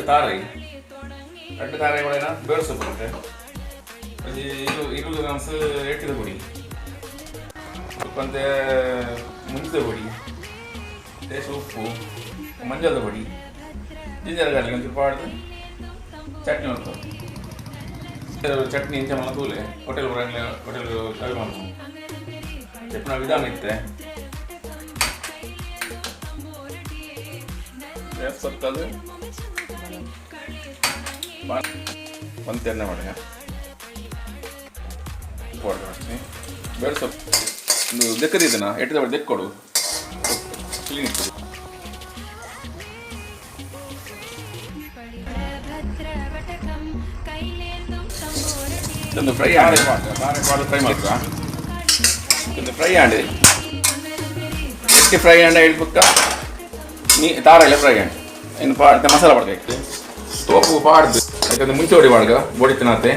രണ്ട് താറായി കൂടെ ಬೇರೆ ಸೊಪ್ಪು ಬರುತ್ತೆ ಅದು ಇದು ಗ್ರಾಮ್ಸ್ ಎಟ್ಟಿದ ಪುಡಿ ಮತ್ತೆ ಮುಂಚಿದ ಪುಡಿ ಲೇಸು ಉಪ್ಪು ಮಂಜದ ಪುಡಿ ಜಿಂಜರ್ ಗಾರ್ಲಿಕ್ ಒಂಚೂರು ಪಾಡ್ದು ಚಟ್ನಿ ಉಂಟು ಚಟ್ನಿ ಇಂಚ ಮಲ್ಲ ತೂಲೆ ಹೋಟೆಲ್ ಸರ್ವ್ ಮಾಡ್ತು ಚಟ್ನಿ ವಿಧಾನ ಇತ್ತೆ ಸತ್ತದು ಒಂದು ತೆನ್ನೆ ಮಾಡಿ ಬೇಡ ಸ್ವಲ್ಪ ಒಂದು ದೆಕ್ಕದಿದ್ದನ ಎಟ್ಟಿದ ಬಡಿ ದೆಕ್ಕೊಡು ಕ್ಲೀನ್ ಇರ್ತದೆ ಒಂದು ಫ್ರೈ ಆಡಿ ಮಾಡಿ ಫ್ರೈ ಮಾಡ್ತಾ ಒಂದು ಫ್ರೈ ಆಡಿ ಎಟ್ಟಿ ಫ್ರೈ ಆಂಡ ಹೇಳ್ಬೇಕ ನೀ ತಾರಲ್ಲ ಫ್ರೈ ಆಂಡ್ ಇನ್ನು ಮಸಾಲ ಪಡ್ಬೇಕು ತೋಪು ಪಾಡ್ದು ಯಾಕಂದ್ರೆ ಮುಂಚೆ ಹೊಡಿ ಮಾಡ್ಗ ಬೋಡಿತನತ್ತೆ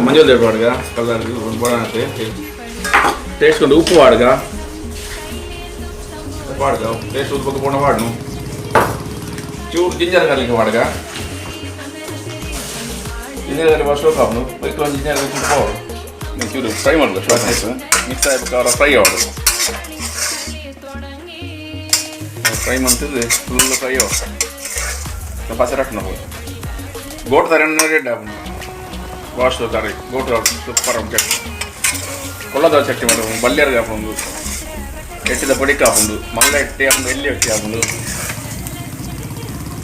ಮಂಜಲ್ ದೇಡ್ ಪಾಡ್ಗ ಕಲರ್ ಬೋಡನತ್ತೆ ಟೇಸ್ಟ್ ಕೊಂಡು ಉಪ್ಪು ಪಾಡ್ಗ ಟೇಸ್ಟ್ ಉಪ್ಪು ಪೋಣ ಪಾಡ್ನು ಚೂರು ಜಿಂಜರ್ ಗಾರ್ಲಿಕ್ ಪಾಡ್ಗ ಜಿಂಜರ್ ಗಾರ್ಲಿಕ್ ಸ್ಟೋ ಕಾಪ್ನು ಒಂದು ಜಿಂಜರ್ ಗಾರ್ಲಿಕ್ ಪೌಡರ್ ನೀವು ಚೂರು ಫ್ರೈ ಮಾಡ್ಬೇಕು ಸ್ಟೋ ಮಿಕ್ಸ್ ಆಗ್ಬೇಕಾದ್ರೆ ಫ್ರೈ ಆಗೋದು ಫ್ರೈ ಮಾಡ್ತಿದ್ದೆ ಫುಲ್ ಫ್ರೈ ಪಸರಟ್ಟು ನಾವು ಗೋಟ್ ತರಣ್ಣ ರೆಡ್ ಹಾಕೊಂಡು ವಾಶ್ ತಾರೆ ಗೋಟ್ ಸೂಪರ್ ಚಟ್ನಿ ಕೊಲ್ಲದ ಚಟ್ನಿ ಮಾಡೋದು ಬಲ್ಯರ್ಗೆ ಹಾಕೊಂಡು ಎಟ್ಟಿದ ಪುಡಿಗೆ ಹಾಕೊಂಡು ಮಲ್ಲ ಎಟ್ಟಿ ಹಾಕೊಂಡು ಎಲ್ಲಿ ಎಟ್ಟಿ ಹಾಕೊಂಡು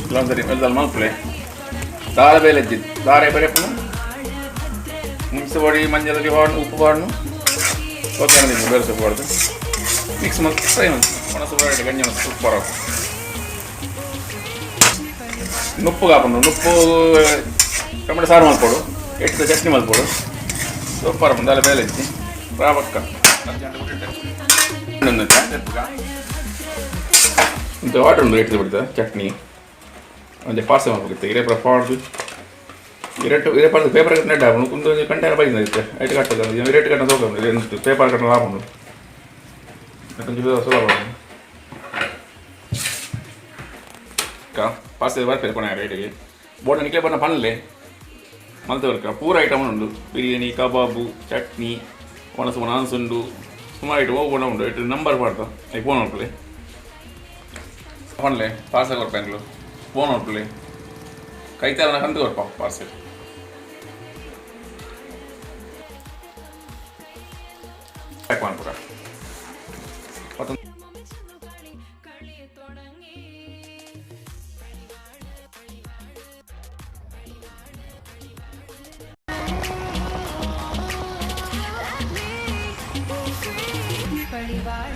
ಇಲ್ಲೊಂದ್ಸರಿ ಮೆಲ್ಲದಲ್ಲಿ ಮಲ್ಪಲೆ ದಾರ ಬೇಲೆ ಎದ್ದಿದ್ದು ದಾರೆ ಬೇರೆ ಹಾಕೊಂಡು ಮುಂಚೆ ಹೊಡಿ ಮಂಜಲಲ್ಲಿ ಹಾಡು ಉಪ್ಪು ಹಾಡು ಓಕೆ ಬೇರೆ ಸೊಪ್ಪು ಹೊಡೆದು ಮಿಕ್ಸ್ ಮಾಡಿ ಫ್ರೈ ಮಾಡಿ ಮನಸ್ಸು ಹೊರಗಡೆ ಗಂಜಿ ಮನಸ್ಸು ಸೂಪರ್ ಹಾಕು ನುಪ್ಪು ಹಾಕೊಂಡು ನುಪ್ಪು ಟೊಮೆಟೊ ಸಾರು ಮಾಡ್ಕೊಡು ಎಟ್ಟು ಚಟ್ನಿ ಮಾಡ್ಕೊಡು ಸೂಪರ್ ಹಾಕೊಂಡು ಅಲ್ಲ ಬೇಲೆ ಇಚ್ಚಿ ರಾಬಕ್ಕ ಇಂಥ ವಾಟರ್ ಒಂದು ಎಟ್ಟು ಬಿಡ್ತದೆ ಚಟ್ನಿ ಒಂದು ಪಾರ್ಸಲ್ ಮಾಡ್ಬೇಕಿತ್ತು ಹಿರೇಪುರ ಪಾಡ್ದು ಹಿರೇಪಾಡ್ದು ಪೇಪರ್ ಕಟ್ಟಿನ ನೆಡ್ ಹಾಕೊಂಡು ಕುಂದು ಕಂಟೈನರ್ ಬೈದಿರುತ್ತೆ ಐಟು ಕಟ್ಟದ ರೇಟ್ ಕಟ್ಟೋದು ಹೋಗೋದು ಪೇಪರ್ ಕಟ್ಟೋದು ಹಾಕೊಂಡು ಸುಲಭ ಪಾರ್ಸಲ್ ಬರ್ತಾರೆ ಕೊನೆ ರೇಟಿಗೆ ಬೋರ್ಡ್ ನಿಕ್ಲೆ ಬಣ್ಣ ಪನ್ನಲೆ ಮಲ್ತವರ್ಕ ಪೂರ ಐಟಮ್ ಉಂಟು ಬಿರಿಯಾನಿ ಕಬಾಬು ಚಟ್ನಿ ಒಣಸು ನಾನ್ಸುಂಡು ಸುಮಾರು ಐಟಮ್ ಹೋಗೋಣ ಉಂಟು ಐಟು ನಂಬರ್ ಪಾಡ್ತಾ ಐ ಫೋನ್ ಹೊಡ್ಕೊಳ್ಳಿ ಪನ್ನಲೆ ಪಾರ್ಸಲ್ ಕೊಡ್ಪೆಂಗ್ಳು ಫೋನ್ ಹೊಡ್ಕೊಳ್ಳಿ ಕೈ ತರ ಕಂತು ಕೊಡ್ಪ ಪಾರ್ಸಲ್ ಪ್ಯಾಕ್ ಮಾಡ್ಬಿಡ